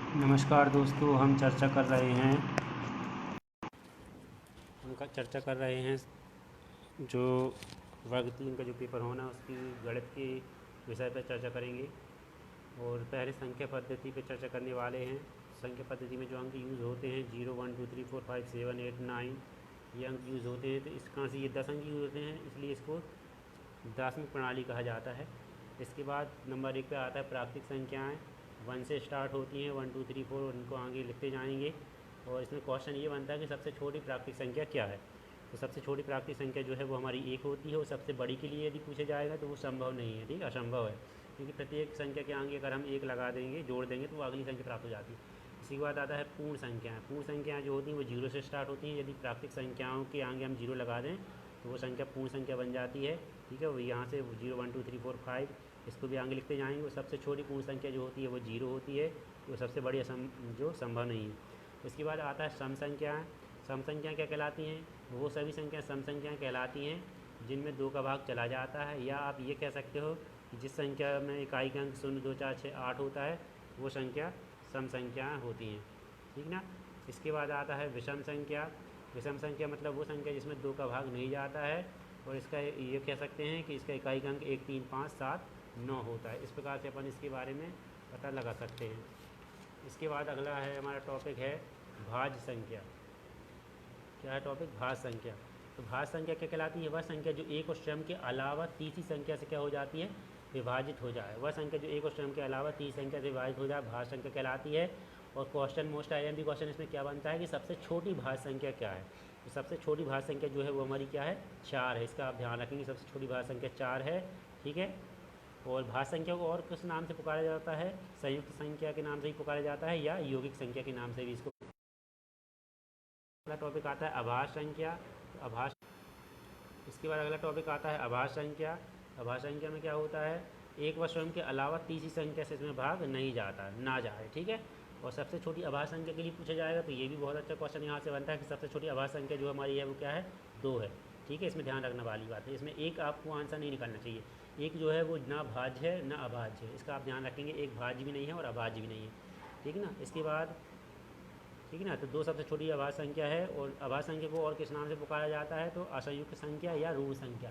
नमस्कार दोस्तों, हम चर्चा कर रहे हैं चर्चा कर रहे हैं जो वर्ग 3 का जो पेपर होना उसकी गणित के विषय पर चर्चा करेंगे। और पहले संख्या पद्धति पर चर्चा करने वाले हैं। संख्या पद्धति में जो अंक यूज़ होते हैं 0 1 2 3 4 5 7 8 9 ये अंक यूज़ होते हैं। तो इस कहाँ से ये 10 अंक यूज़ होते हैं, इसलिए इसको दार्शनिक प्रणाली कहा जाता है। इसके बाद नंबर 1 पे आता है प्राकृतिक संख्याएं। 1 से स्टार्ट होती हैं, 1 2 3 4, उनको आगे लिखते जाएंगे। और इसमें क्वेश्चन ये बनता है कि सबसे छोटी प्राकृतिक संख्या क्या है। तो सबसे छोटी प्राकृतिक संख्या जो है वो हमारी 1 होती है। और सबसे बड़ी के लिए यदि पूछा जाएगा तो वो संभव नहीं है, ठीक, असंभव है। क्योंकि प्रत्येक संख्या के आगे अगर हम 1 लगा देंगे, जोड़ देंगे, तो वो अगली संख्या प्राप्त हो जाती है। इसी के बाद आता है पूर्ण संख्याएँ। पूर्ण संख्याएँ जो होती हैं वो 0 से स्टार्ट होती हैं। यदि प्राकृतिक संख्याओं के आगे हम 0 लगा दें तो वो संख्या पूर्ण संख्या बन जाती है, ठीक है। वो यहाँ से 0 1 2 3 4 5 इसको भी आगे लिखते जाएंगे। वो सबसे छोटी पूर्ण संख्या जो होती है वो 0 होती है। वो सबसे बड़ी जो संभव नहीं है। उसके बाद आता है सम संख्याएँ। सम संख्याएँ क्या कहलाती हैं? वो सभी संख्याएँ सम संख्याएँ कहलाती हैं जिनमें 2 का भाग चला जाता है। या आप ये कह सकते हो कि जिस संख्या में इकाई का अंक 0 2 4 6 8 होता है वो संख्या सम संख्याएँ होती हैं, ठीक ना। इसके बाद आता है विषम संख्या। विषम संख्या मतलब वो संख्या जिसमें 2 का भाग नहीं जाता है। और इसका ये कह सकते हैं कि इसका इकाई का अंक 1 3 5 7 9 होता है। इस प्रकार से अपन इसके बारे में पता लगा सकते हैं। इसके बाद अगला है हमारा टॉपिक है भाज्य संख्या। क्या है टॉपिक? भाज्य संख्या। तो भाज्य संख्या क्या कहलाती है? वह संख्या जो एक और स्वयं के अलावा तीसरी संख्या से क्या हो जाती है? विभाजित हो जाए। वह संख्या जो एक और स्वयं के अलावा तीसरी संख्या से विभाजित हो जाए भाज्य संख्या कहलाती है। और क्वेश्चन मोस्ट आईएमपी क्वेश्चन इसमें क्या बनता है कि सबसे छोटी भाज्य संख्या क्या है। तो सबसे छोटी भाज्य संख्या जो है वो हमारी क्या है? 4 है। इसका आप ध्यान रखेंगे, सबसे छोटी भाज्य संख्या 4 है, ठीक है। और भाज्य संख्या को और किस नाम से पुकारा जाता है? संयुक्त संख्या के नाम से ही पुकारा जाता है या यौगिक संख्या के नाम से भी इसको। अगला टॉपिक आता है अभाज्य संख्या। तो अभाज्य, इसके बाद अगला टॉपिक आता है अभाज्य संख्या। अभाज्य संख्या में क्या होता है? एक व स्वयं के अलावा तीसरी संख्या से इसमें भाग नहीं जाता, ना जाए, ठीक है। और सबसे छोटी अभाज्य संख्या के लिए पूछा जाएगा तो ये भी बहुत अच्छा क्वेश्चन यहाँ से बनता है कि सबसे छोटी अभाज्य संख्या जो हमारी है वो क्या है? 2 है, ठीक है। इसमें ध्यान रखने वाली बात है, इसमें एक आपको आंसर नहीं निकालना चाहिए। एक जो है वो ना भाज्य है ना अभाज्य है, इसका आप ध्यान रखेंगे। एक भाज्य भी नहीं है और अभाज्य भी नहीं है, ठीक है ना। इसके बाद, ठीक है ना, तो 2 सबसे छोटी अभाज्य संख्या है। और अभाज्य संख्या को और किस नाम से पुकारा जाता है? तो असंयुक्त संख्या या ऋण संख्या।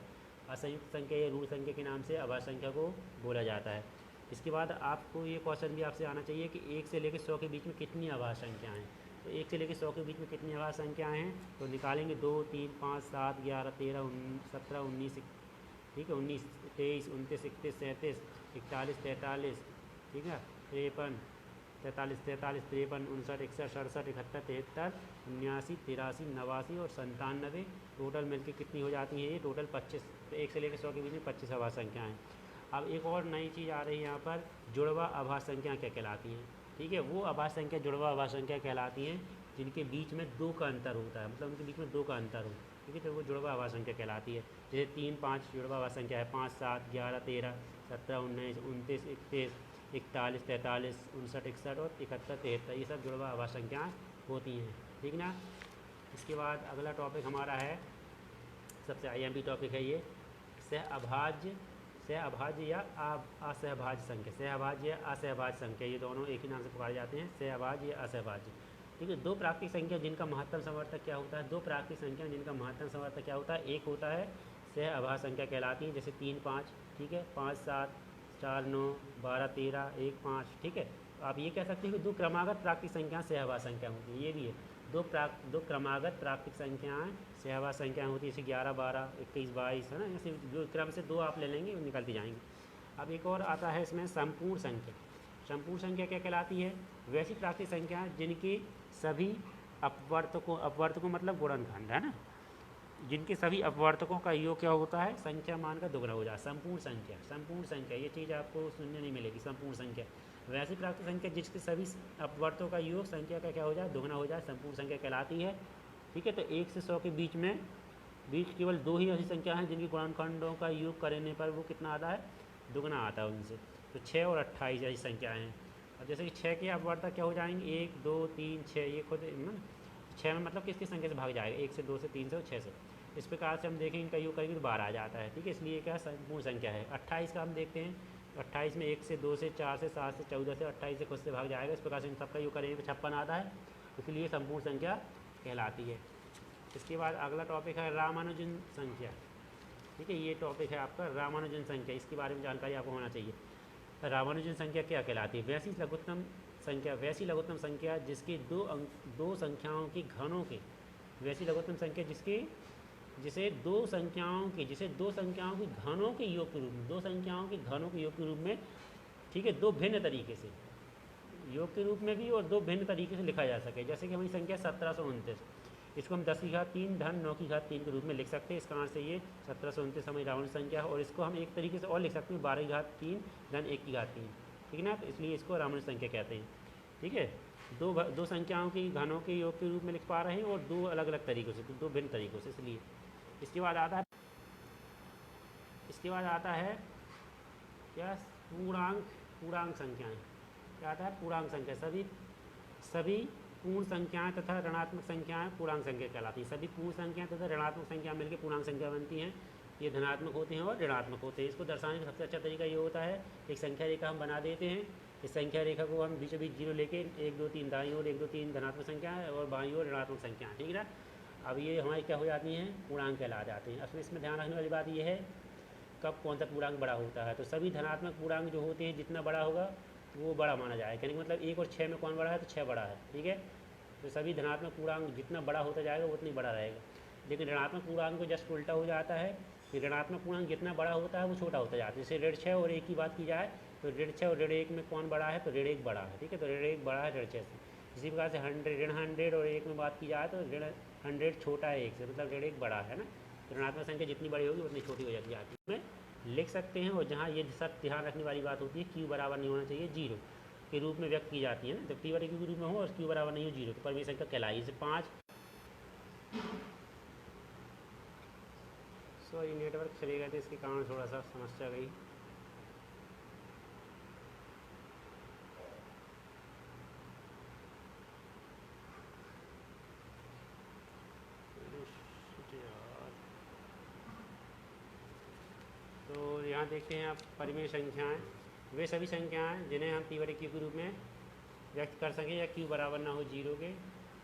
असंयुक्त संख्या या ऋण संख्या के नाम से अभाज्य संख्या को बोला जाता है। इसके बाद आपको ये क्वेश्चन भी आपसे आना चाहिए कि 1 से लेकर 100 के बीच में कितनी अभाज्य संख्याएँ हैं। तो 1 से लेकर 100 के बीच में कितनी अभाज्य संख्याएँ हैं? तो निकालेंगे 2 3 5 7 11 13 17 19, ठीक है, 19 23 29 31 37 41 43, ठीक है, 53 43 43 53 59 61 67 71 73 79 83 89 और 97। टोटल मिलके कितनी हो जाती हैं? ये टोटल 25। तो 1 से लेकर 100 के बीच में 25 अभाज्य संख्याएँ हैं। अब एक और नई चीज़ आ रही है यहाँ पर, जुड़वा अभाज्य संख्या क्या कहलाती हैं, ठीक है। वो अभाज्य संख्या जुड़वा अभाज्य संख्या कहलाती हैं जिनके बीच में 2 का अंतर होता है, मतलब उनके बीच में 2 का अंतर हो, ठीक है। तो वो जुड़वा अभाज्य संख्या कहलाती है। जैसे 3 5 जुड़वा अभाज्य संख्या है, 5 7 11 13 17 19 29 31 41 43 59 61 और 71 73, ये सब जुड़वा अभाज्य संख्याएँ होती हैं, ठीक ना। इसके बाद अगला टॉपिक हमारा है, सबसे आईएमपी टॉपिक है ये, सहअभाज्य। सहअभाज्य या असहभाज्य संख्या। सहअभाज्य या असहभाज्य संख्या, ये दोनों एक ही नाम से पुकारे जाते हैं, सहअभाज्य या असहभाज्य, ठीक है। 2 प्राकृतिक संख्या जिनका महत्तम समवर्तक क्या होता है? 2 प्राकृतिक संख्या जिनका महत्तम समवर्तक क्या होता है? एक होता है सहअभाज्य संख्या कहलाती है, जैसे 3 5, ठीक है, 5 7 4 9 12 13 1 5, ठीक है। तो आप ये कह सकते हैं कि 2 क्रमागत प्राकृतिक संख्या सहअभाज्य संख्या होती है। ये भी है, 2 क्रमागत प्राकृतिक संख्याएँ सहअभाज्य संख्याएँ होती है, जैसे 11 12 21 22, है ना। ऐसे जो क्रम से 2 आप ले लेंगे वो निकलती जाएंगी। अब एक और आता है इसमें संपूर्ण संख्या। संपूर्ण संख्या क्या कहलाती है? वैसी प्राकृतिक संख्याएँ जिनकी सभी अपवर्तकों, अपवर्तकों मतलब गुणनखंड, है ना, जिनके सभी अपवर्तकों का योग क्या होता है? संख्या मान का दोगुना हो जाए, संपूर्ण संख्या। संपूर्ण संख्या, ये चीज़ आपको सुनने नहीं मिलेगी, संपूर्ण संख्या। वैसी प्राकृतिक संख्या जिसके सभी अपवर्तकों का योग संख्या का क्या हो जाए? दोगुना हो जाए, संपूर्ण संख्या कहलाती है, ठीक है। तो 1 से 100 के बीच केवल 2 ही ऐसी संख्या हैं जिनके गुणनखंडों का योग करने पर वो कितना आता है? दुगना आता है उनसे। तो 6 और 28 ऐसी संख्याएँ हैं। अब जैसे कि 6 के अपवर्तक क्या हो जाएंगे? 1 2 3 6, ये खुद 6 में मतलब किसकी संख्या से भाग जाएगा? 1 से 2 से 3 से और 6 से। इस प्रकार से हम देखेंगे इनका योग करेंगे तो 12 आ जाता है, ठीक है। इसलिए क्या संपूर्ण संख्या है। 28 का हम देखते हैं 28 में 1 से 2 से 4 से 7 से 14 से 28 से खुद से भाग जाएगा। इस प्रकार से इन सबका योग करेंगे तो 56 आता है, इसलिए संपूर्ण संख्या कहलाती है। इसके बाद अगला टॉपिक है रामानुजन संख्या। ठीक है, ये टॉपिक है आपका रामानुजन संख्या, इसके बारे में जानकारी आपको होना चाहिए। रामानुजन संख्या क्या कहलाती है? वैसी लघुत्तम संख्या जिसके दो संख्याओं के घनों के, वैसी लघुत्तम संख्या जिसे दो संख्याओं के घनों के योग के रूप में, दो संख्याओं के घनों के योग के रूप में, ठीक है, दो भिन्न तरीके से योग के रूप में भी और दो भिन्न तरीके से लिखा जा सके। जैसे कि हमारी संख्या 1729, इसको हम 10 की घात 3 धन 9 की घात 3 के रूप में लिख सकते हैं। इस कारण से ये 1729 हमारी रामानुजन संख्या है। और इसको हम एक तरीके से और लिख सकते हैं 12 की घात 3 धन 1 की घात 3, ठीक है ना, तो इसलिए इसको रामानुजन संख्या कहते हैं। ठीक है, दो संख्याओं की घनों के योग के रूप में लिख पा रहे हैं और दो अलग अलग तरीक़ों से, दो भिन्न तरीक़ों से, इसलिए। इसके बाद आता है क्या? पूर्णांक संख्याएं। क्या आता है? पूर्णांक संख्या। सभी पूर्ण संख्याएं तथा ऋणात्मक संख्याएं पूर्णांक संख्या कहलाती हैं। सभी पूर्ण संख्याएं तथा ऋणात्मक संख्या मिलकर पूर्णांक संख्या बनती हैं। ये धनात्मक होते हैं और ऋणात्मक होते हैं। इसको दर्शाने का सबसे अच्छा तरीका ये होता है, एक संख्या रेखा हम बना देते हैं। इस संख्या रेखा को हम बीचों बीच जीरो लेके 1 2 3 दाईं ओर 1 2 3 धनात्मक संख्या है और बाईं ओर ऋणात्मक संख्या, ठीक है ना। अब ये हमारी क्या हो जाती हैं? पूर्णांक कहला जाते हैं। असल इसमें ध्यान रखने वाली बात ये है कब कौन सा पूर्णांक बड़ा होता है। तो सभी धनात्मक पूर्णांक जो होते हैं जितना बड़ा होगा वो बड़ा माना जाएगा। कहने का मतलब 1 और 6 में कौन बड़ा है? तो 6 बड़ा है, ठीक है। तो सभी धनात्मक पूर्णांक जितना बड़ा होता जाएगा वो उतना ही बड़ा रहेगा। लेकिन ऋणात्मक पूर्णांक को जस्ट उल्टा हो जाता है कि ऋणात्मक पूर्णांक जितना बड़ा होता है वो छोटा होता जाता है। जैसे ऋण 6 और 1 की बात की जाए तो ऋण 6 और ऋण 1 में कौन बड़ा है? तो ऋण 1 बड़ा है, ठीक है। तो ऋण 1 बड़ा है ऋण 6 से। इसी प्रकार से ऋण 100 और 1 में बात की जाए तो ऋण 100 छोटा है 1 से, मतलब ऋण 1 बड़ा है ना। तो ऋणात्मक संख्या जितनी बड़ी होगी उतनी छोटी हो जाती है, में लिख सकते हैं। और जहाँ ये सब ध्यान रखने वाली बात होती है, क्यू बराबर नहीं होना चाहिए 0 के रूप में व्यक्त की जाती है ना। जब टी बटे क्यू के रूप में हो और क्यू बराबर नहीं हो 0 तो परमेय संख्या कहलाई। जैसे 5 सॉरी नेटवर्क चले गए थे, इसके कारण थोड़ा सा समस्या गई। तो यहाँ देखते हैं आप परिमेय संख्याएं, वे सभी संख्याएं जिन्हें हम टी बटे क्यू के रूप में व्यक्त कर सकें या क्यू बराबर ना हो 0 के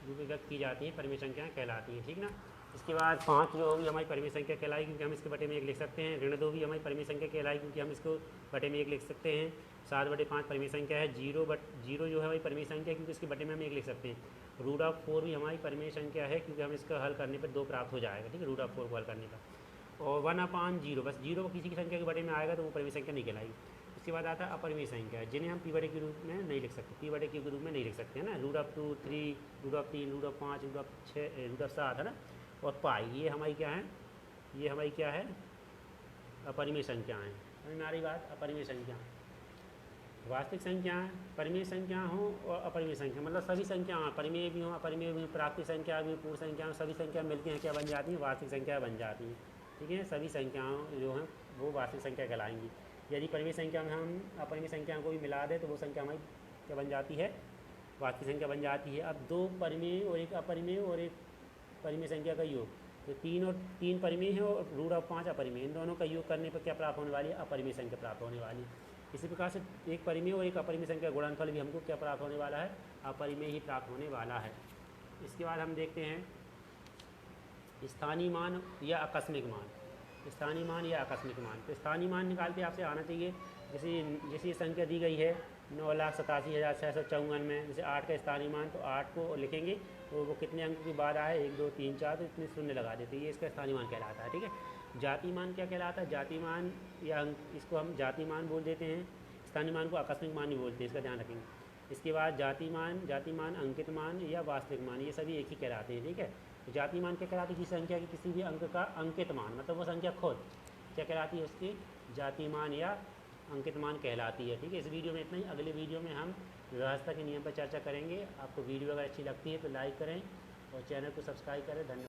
रूप में व्यक्त की जाती हैं, परिमेय संख्याएं कहलाती हैं, ठीक ना। इसके बाद 5 जो होगी हमारी परिमेय संख्या कहलाई क्योंकि हम इसके बटे में 1 लिख सकते हैं। ऋण 2 भी हमारी परिमेय संख्या कहलाई क्योंकि हम इसको बटे में 1 लिख सकते हैं। 7/5 परिमेय संख्या है। 0 जो है हमारी परिमेय संख्या क्योंकि इसके बटे में हम 1 लिख सकते हैं। √4 भी हमारी परिमेय संख्या है क्योंकि हम इसका हल करने पर 2 प्राप्त हो जाएगा, ठीक है, √4 को हल करने पर। और 1/0 बस 0 किसी की संख्या के बटे में आएगा तो वो परिमेय संख्या नहीं कहलाएगी। उसके बाद आता है अपरिमेय संख्या जिन्हें हम p/q के रूप में नहीं लिख सकते, p/q के रूप में नहीं लिख सकते हैं ना। √2, 3, √3, √5, √6, √7 है ना। और पाई ये हमारी क्या है? ये हमारी क्या है? अपरिमेय संख्याएँ। समझ में आ रही बात? अपरिमेय संख्या, वास्तविक संख्याएँ, परिमेय संख्या हो और अपरिमेय संख्या, मतलब सभी संख्याएँ परिमेय भी हों अपरिमेय भी, प्राकृतिक संख्या भी, पूर्ण संख्या, सभी संख्या मिलती हैं क्या बन जाती हैं? वास्तविक संख्या बन जाती हैं, ठीक है। सभी संख्याएँ जो हैं वो वास्तविक संख्या कहलाएंगी। यदि परिमेय संख्या में हम अपरिमेय संख्याओं को भी मिला दें तो वो संख्या हमारी क्या बन जाती है? वास्तविक संख्या बन जाती है। अब 2 परिमेय और 1 अपरिमेय और 1 परिमेय संख्या का योग, तो 3 परिमेय है और √5 अपरिमेय, इन दोनों का योग करने पर क्या प्राप्त होने वाली है? अपरिमेय संख्या प्राप्त होने वाली है। इसी प्रकार से 1 परिमेय और 1 अपरिमेय संख्या गुणनफल भी हमको क्या प्राप्त होने वाला है? अपरिमेय ही प्राप्त होने वाला है। इसके बाद हम देखते हैं स्थानीय मान या आकस्मिक मान। स्थानीय मान या आकस्मिक मान, तो स्थानीय मान निकालते आपसे आना चाहिए। जैसे संख्या दी गई है 9,87,654 में, जैसे 8 का स्थानीय मान, तो 8 को लिखेंगे तो वो कितने अंक के बाद आए? 1 2 3 4, तो इतने शून्य लगा देते हैं, ये इसका स्थानीय मान कहलाता है, ठीक है। जाति मान क्या कहलाता है? जाति मान या इसको हम जाति मान बोल देते हैं, स्थानीय मान को आकस्मिक मान ही बोलते हैं, इसका ध्यान रखेंगे। इसके बाद जाति मान, अंकित मान या वास्तविक मान, ये सभी एक ही कहलाते हैं, ठीक है। तो जाति मान क्या कहलाती है? किसी संख्या के किसी भी अंक का अंकित मान, मतलब वो संख्या खुद क्या कहलाती है? उसकी जाति मान या अंकित मान कहलाती है, ठीक है। इस वीडियो में इतना ही। अगले वीडियो में हम व्यवस्था के नियम पर चर्चा करेंगे। आपको वीडियो अगर अच्छी लगती है तो लाइक करें और चैनल को सब्सक्राइब करें। धन्यवाद।